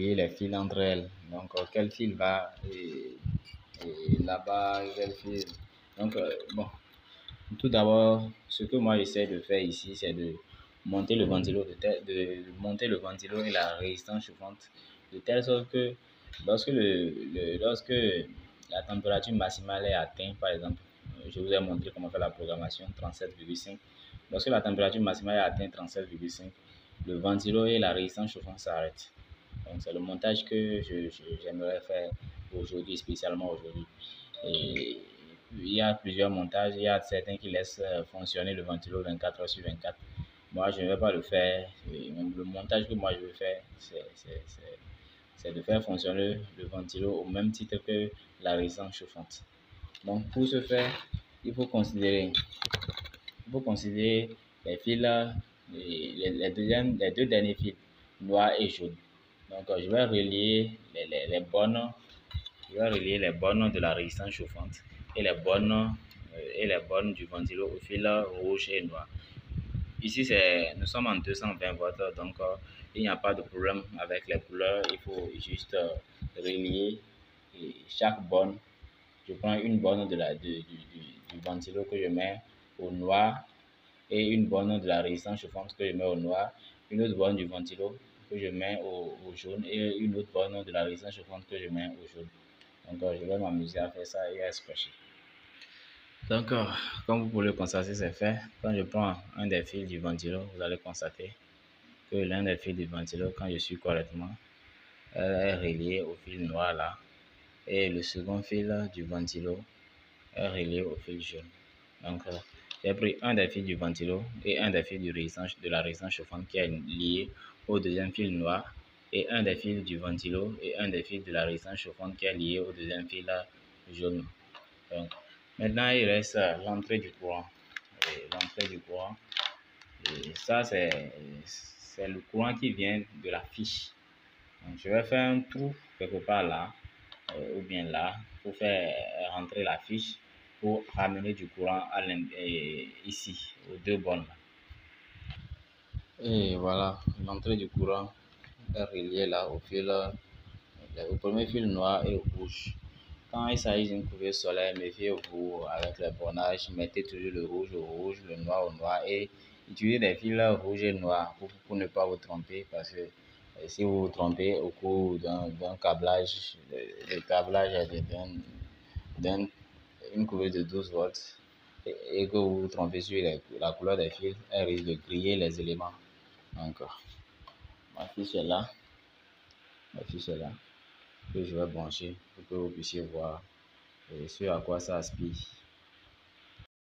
et les fils entre elles. Donc, quel fil va et là-bas, quel fil. Donc, bon, tout d'abord, ce que moi j'essaie de faire ici, c'est de monter le ventilo, de monter le ventilo et la résistance chauffante de telle sorte que lorsque la température maximale est atteinte, par exemple, je vous ai montré comment faire la programmation 37,5. Lorsque la température maximale est atteinte 37,5, le ventilo et la résistance chauffante s'arrêtent. Donc c'est le montage que j'aimerais faire aujourd'hui, spécialement aujourd'hui. Et il y a plusieurs montages. Il y a certains qui laissent fonctionner le ventilo 24 heures sur 24. Moi, je ne vais pas le faire. Et même le montage que moi je veux faire, c'est de faire fonctionner le ventilo au même titre que la résistance chauffante. Donc, pour ce faire, il faut considérer, les fils, les deux derniers fils, noir et jaune. Donc, je vais relier les bornes. Je vais relier les bornes de la résistance chauffante et les bornes du ventilo au fil rouge et noir. Ici, nous sommes en 220 volts, donc il n'y a pas de problème avec les couleurs. Il faut juste relier chaque borne. Je prends une borne du ventilo que je mets au noir et une borne de la résistance chauffante que je mets au noir, une autre borne du ventilo que je mets au jaune et une autre borne de la résistance chauffante que je mets au jaune. Donc, je vais m'amuser à faire ça et à scratcher. Donc, comme vous pouvez le constater, c'est fait. Quand je prends un des fils du ventilo, vous allez constater que l'un des fils du ventilo, quand je suis correctement, elle est relié au fil noir là. Et le second fil du ventilo est relié au fil jaune. Donc, j'ai pris un des fils du ventilo et un des fils de la résistance chauffante qui est lié au deuxième fil noir et un des fils du ventilo et un des fils de la résistance chauffante qui est lié au deuxième fil jaune. Donc, maintenant, il reste l'entrée du courant. L'entrée du courant, et ça, c'est le courant qui vient de la fiche. Donc, je vais faire un trou quelque part là, ou bien là, pour faire rentrer la fiche pour ramener du courant ici, aux deux bornes. Et voilà, l'entrée du courant est reliée là au premier fil noir et au rouge. Quand il s'agit d'une couverture solaire, méfiez-vous avec les bornages. Mettez toujours le rouge au rouge, le noir au noir et utilisez des fils rouges et noirs pour ne pas vous tromper parce que si vous vous trompez au cours d'un câblage, le câblage est d'une couverture de 12 volts et que vous vous trompez sur la couleur des fils, elle risque de griller les éléments. Donc, ma fiche est là. Ma fiche est là que je vais brancher pour que vous puissiez voir ce à quoi ça aspire.